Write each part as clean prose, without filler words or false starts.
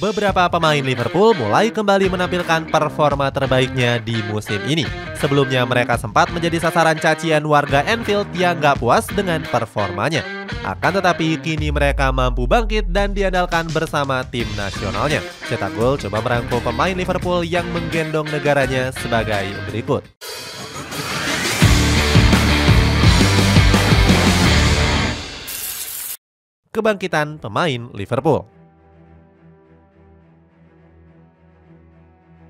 Beberapa pemain Liverpool mulai kembali menampilkan performa terbaiknya di musim ini. Sebelumnya mereka sempat menjadi sasaran cacian warga Anfield yang gak puas dengan performanya. Akan tetapi kini mereka mampu bangkit dan diandalkan bersama tim nasionalnya. Cetak gol coba merangkum pemain Liverpool yang menggendong negaranya sebagai berikut. Kebangkitan pemain Liverpool.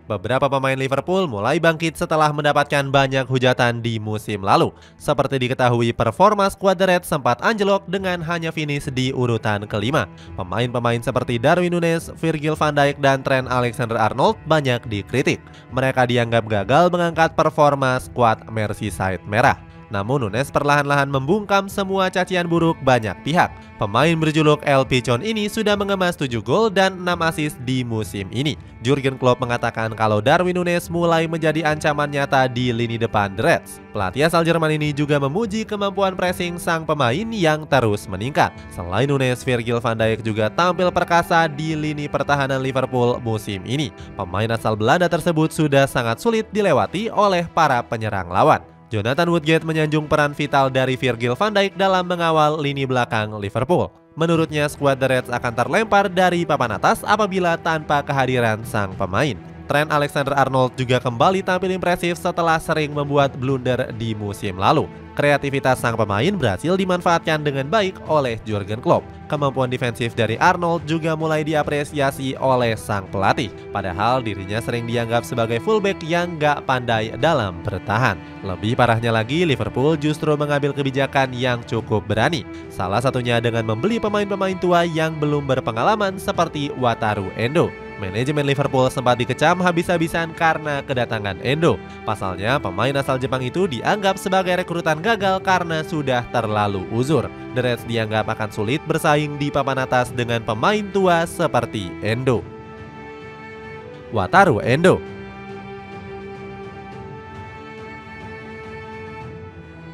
Beberapa pemain Liverpool mulai bangkit setelah mendapatkan banyak hujatan di musim lalu. Seperti diketahui, performa skuad The Reds sempat anjlok dengan hanya finish di urutan kelima. Pemain-pemain seperti Darwin Núñez, Virgil van Dijk, dan Trent Alexander-Arnold banyak dikritik. Mereka dianggap gagal mengangkat performa skuad Merseyside Merah. Namun Núñez perlahan-lahan membungkam semua cacian buruk banyak pihak. Pemain berjuluk El Pichon ini sudah mengemas 7 gol dan 6 assist di musim ini. Jurgen Klopp mengatakan kalau Darwin Núñez mulai menjadi ancaman nyata di lini depan The Reds. Pelatih asal Jerman ini juga memuji kemampuan pressing sang pemain yang terus meningkat. Selain Núñez, Virgil van Dijk juga tampil perkasa di lini pertahanan Liverpool musim ini. Pemain asal Belanda tersebut sudah sangat sulit dilewati oleh para penyerang lawan. Jonathan Woodgate menyanjung peran vital dari Virgil van Dijk dalam mengawal lini belakang Liverpool. Menurutnya, skuad The Reds akan terlempar dari papan atas apabila tanpa kehadiran sang pemain. Trent Alexander-Arnold juga kembali tampil impresif setelah sering membuat blunder di musim lalu. Kreativitas sang pemain berhasil dimanfaatkan dengan baik oleh Jurgen Klopp. Kemampuan defensif dari Arnold juga mulai diapresiasi oleh sang pelatih. Padahal dirinya sering dianggap sebagai fullback yang gak pandai dalam bertahan. Lebih parahnya lagi, Liverpool justru mengambil kebijakan yang cukup berani. Salah satunya dengan membeli pemain-pemain tua yang belum berpengalaman seperti Wataru Endo. Manajemen Liverpool sempat dikecam habis-habisan karena kedatangan Endo. Pasalnya, pemain asal Jepang itu dianggap sebagai rekrutan gagal karena sudah terlalu uzur. The Reds dianggap akan sulit bersaing di papan atas dengan pemain tua seperti Endo. Wataru Endo.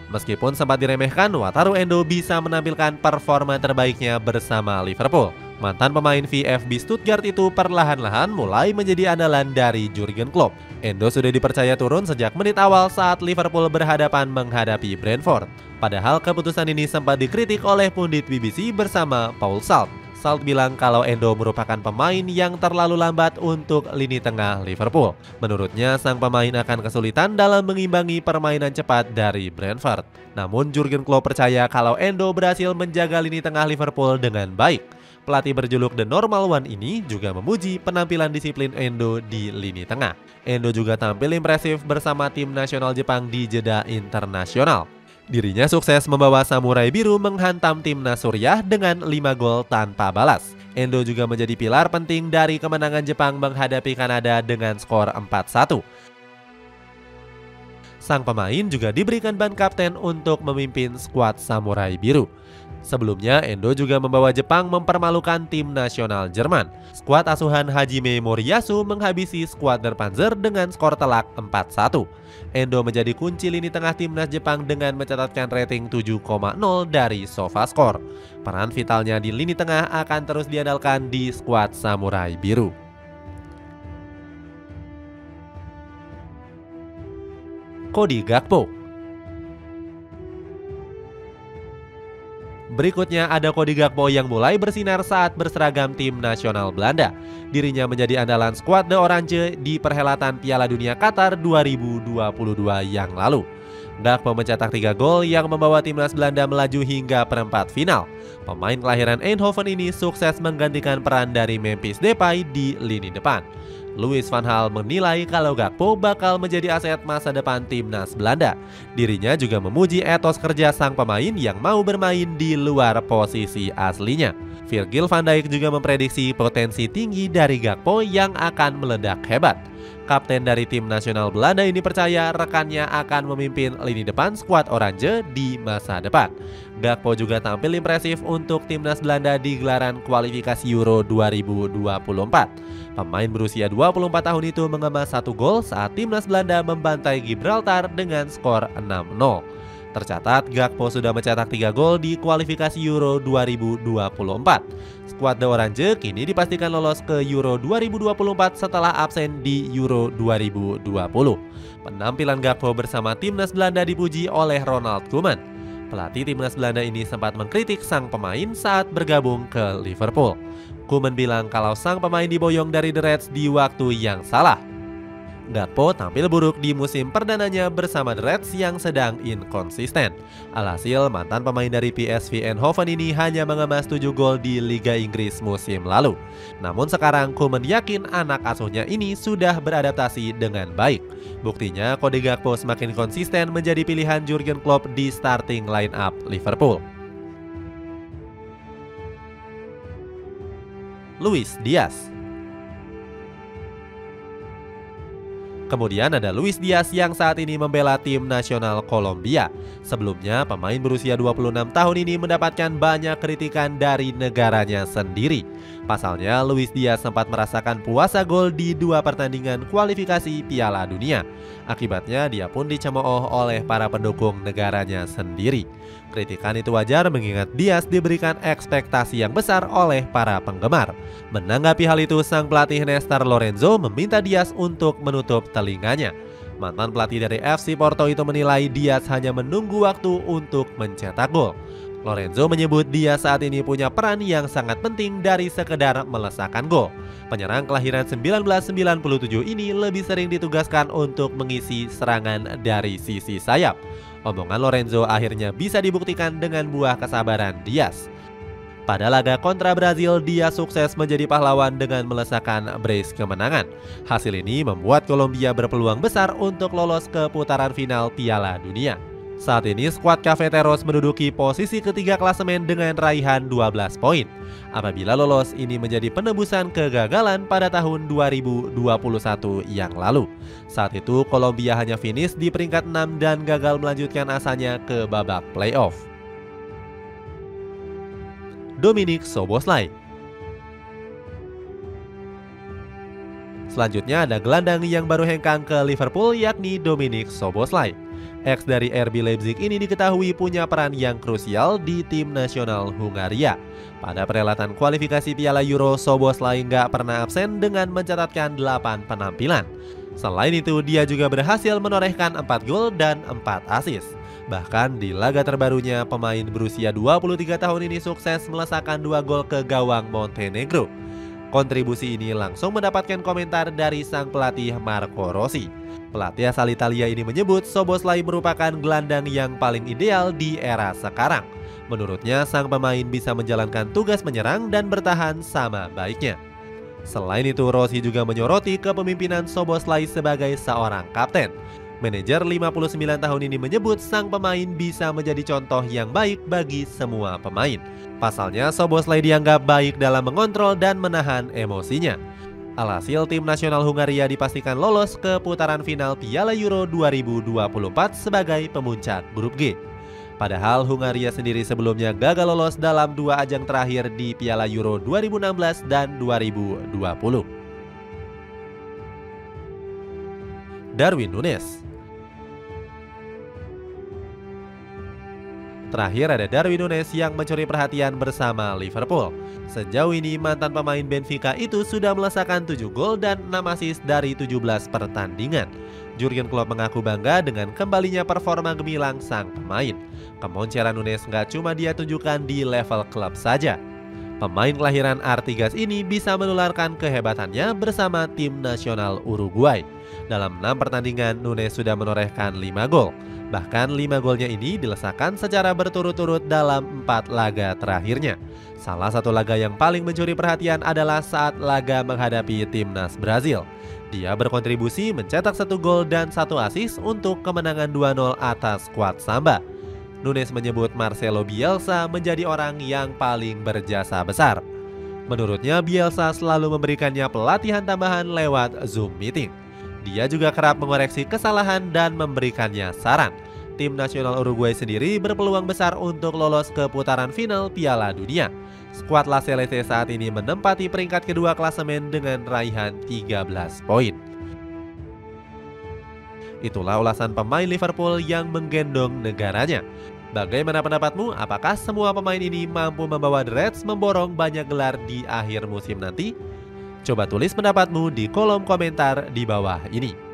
Meskipun sempat diremehkan, Wataru Endo bisa menampilkan performa terbaiknya bersama Liverpool. Mantan pemain VfB Stuttgart itu perlahan-lahan mulai menjadi andalan dari Jurgen Klopp. Endo sudah dipercaya turun sejak menit awal saat Liverpool berhadapan menghadapi Brentford. Padahal keputusan ini sempat dikritik oleh pundit BBC bersama Paul Salt. Salt bilang kalau Endo merupakan pemain yang terlalu lambat untuk lini tengah Liverpool. Menurutnya, sang pemain akan kesulitan dalam mengimbangi permainan cepat dari Brentford. Namun Jurgen Klopp percaya kalau Endo berhasil menjaga lini tengah Liverpool dengan baik. Pelatih berjuluk The Normal One ini juga memuji penampilan disiplin Endo di lini tengah. Endo juga tampil impresif bersama tim nasional Jepang di jeda internasional. Dirinya sukses membawa Samurai Biru menghantam timnas Suriah dengan 5 gol tanpa balas. Endo juga menjadi pilar penting dari kemenangan Jepang menghadapi Kanada dengan skor 4-1. Sang pemain juga diberikan ban kapten untuk memimpin skuad Samurai Biru. Sebelumnya, Endo juga membawa Jepang mempermalukan tim nasional Jerman. Skuad asuhan Hajime Moriyasu menghabisi skuad Der Panzer dengan skor telak 4-1. Endo menjadi kunci lini tengah timnas Jepang dengan mencatatkan rating 7,0 dari SofaScore. Peran vitalnya di lini tengah akan terus diandalkan di skuad Samurai Biru. Cody Gakpo. Berikutnya ada Cody Gakpo yang mulai bersinar saat berseragam tim nasional Belanda. Dirinya menjadi andalan skuad The Orange di perhelatan Piala Dunia Qatar 2022 yang lalu. Gakpo mencetak 3 gol yang membawa timnas Belanda melaju hingga perempat final. Pemain kelahiran Eindhoven ini sukses menggantikan peran dari Memphis Depay di lini depan. Louis van Gaal menilai kalau Gakpo bakal menjadi aset masa depan timnas Belanda. Dirinya juga memuji etos kerja sang pemain yang mau bermain di luar posisi aslinya. Virgil van Dijk juga memprediksi potensi tinggi dari Gakpo yang akan meledak hebat. Kapten dari tim nasional Belanda ini percaya rekannya akan memimpin lini depan skuad Oranje di masa depan. Gakpo juga tampil impresif untuk timnas Belanda di gelaran kualifikasi Euro 2024. Pemain berusia 24 tahun itu mengemas 1 gol saat timnas Belanda membantai Gibraltar dengan skor 6-0. Tercatat, Gakpo sudah mencetak 3 gol di kualifikasi Euro 2024. Skuad The Orange kini dipastikan lolos ke Euro 2024 setelah absen di Euro 2020. Penampilan Gakpo bersama timnas Belanda dipuji oleh Ronald Koeman. Pelatih timnas Belanda ini sempat mengkritik sang pemain saat bergabung ke Liverpool. Koeman bilang kalau sang pemain diboyong dari The Reds di waktu yang salah. Gakpo tampil buruk di musim perdananya bersama The Reds yang sedang inkonsisten. Alhasil, mantan pemain dari PSV Eindhoven ini hanya mengemas 7 gol di Liga Inggris musim lalu. Namun sekarang Koeman yakin anak asuhnya ini sudah beradaptasi dengan baik. Buktinya, kode Gakpo semakin konsisten menjadi pilihan Jurgen Klopp di starting line-up Liverpool. Luis Diaz. Kemudian ada Luis Diaz yang saat ini membela tim nasional Kolombia. Sebelumnya, pemain berusia 26 tahun ini mendapatkan banyak kritikan dari negaranya sendiri. Pasalnya, Luis Diaz sempat merasakan puasa gol di 2 pertandingan kualifikasi Piala Dunia. Akibatnya, dia pun dicemooh oleh para pendukung negaranya sendiri. Kritikan itu wajar mengingat Diaz diberikan ekspektasi yang besar oleh para penggemar. Menanggapi hal itu, sang pelatih Nestor Lorenzo meminta Diaz untuk menutup telinganya. Mantan pelatih dari FC Porto itu menilai Diaz hanya menunggu waktu untuk mencetak gol. Lorenzo menyebut Diaz saat ini punya peran yang sangat penting dari sekedar melesakkan gol. Penyerang kelahiran 1997 ini lebih sering ditugaskan untuk mengisi serangan dari sisi sayap. Omongan Lorenzo akhirnya bisa dibuktikan dengan buah kesabaran Diaz. Pada laga kontra Brazil, Diaz sukses menjadi pahlawan dengan melesakkan brace kemenangan. Hasil ini membuat Kolombia berpeluang besar untuk lolos ke putaran final Piala Dunia. Saat ini skuad Cafeteros menduduki posisi ketiga klasemen dengan raihan 12 poin. Apabila lolos, ini menjadi penebusan kegagalan pada tahun 2021 yang lalu. Saat itu Kolombia hanya finish di peringkat 6 dan gagal melanjutkan asanya ke babak playoff. Dominik Szoboszlai. Selanjutnya ada gelandang yang baru hengkang ke Liverpool, yakni Dominik Szoboszlai. Ex dari RB Leipzig ini diketahui punya peran yang krusial di tim nasional Hungaria. Pada perhelatan kualifikasi Piala Euro, Szoboszlai nggak pernah absen dengan mencatatkan 8 penampilan. Selain itu, dia juga berhasil menorehkan 4 gol dan 4 assist. Bahkan di laga terbarunya, pemain berusia 23 tahun ini sukses melesakkan 2 gol ke gawang Montenegro. Kontribusi ini langsung mendapatkan komentar dari sang pelatih Marco Rossi. Pelatih asal Italia ini menyebut Szoboszlai merupakan gelandang yang paling ideal di era sekarang. Menurutnya, sang pemain bisa menjalankan tugas menyerang dan bertahan sama baiknya. Selain itu, Rossi juga menyoroti kepemimpinan Szoboszlai sebagai seorang kapten. Manajer 59 tahun ini menyebut sang pemain bisa menjadi contoh yang baik bagi semua pemain. Pasalnya, Szoboszlai dianggap baik dalam mengontrol dan menahan emosinya. Alhasil, tim nasional Hungaria dipastikan lolos ke putaran final Piala Euro 2024 sebagai pemuncak grup G. Padahal Hungaria sendiri sebelumnya gagal lolos dalam 2 ajang terakhir di Piala Euro 2016 dan 2020. Darwin Núñez. Terakhir ada Darwin Núñez yang mencuri perhatian bersama Liverpool. Sejauh ini mantan pemain Benfica itu sudah melesakkan 7 gol dan 6 assist dari 17 pertandingan. Jurgen Klopp mengaku bangga dengan kembalinya performa gemilang sang pemain. Kemonceran Núñez nggak cuma dia tunjukkan di level klub saja. Pemain kelahiran Artigas ini bisa menularkan kehebatannya bersama tim nasional Uruguay. Dalam 6 pertandingan, Núñez sudah menorehkan 5 gol. Bahkan 5 golnya ini dilesakkan secara berturut-turut dalam 4 laga terakhirnya. Salah satu laga yang paling mencuri perhatian adalah saat laga menghadapi timnas Brazil. Dia berkontribusi mencetak 1 gol dan 1 assist untuk kemenangan 2-0 atas skuad Samba. Núñez menyebut Marcelo Bielsa menjadi orang yang paling berjasa besar. Menurutnya, Bielsa selalu memberikannya pelatihan tambahan lewat Zoom meeting. Dia juga kerap mengoreksi kesalahan dan memberikannya saran. Tim nasional Uruguay sendiri berpeluang besar untuk lolos ke putaran final Piala Dunia. Skuad La Celeste saat ini menempati peringkat kedua klasemen dengan raihan 13 poin. Itulah ulasan pemain Liverpool yang menggendong negaranya. Bagaimana pendapatmu? Apakah semua pemain ini mampu membawa The Reds memborong banyak gelar di akhir musim nanti? Coba tulis pendapatmu di kolom komentar di bawah ini.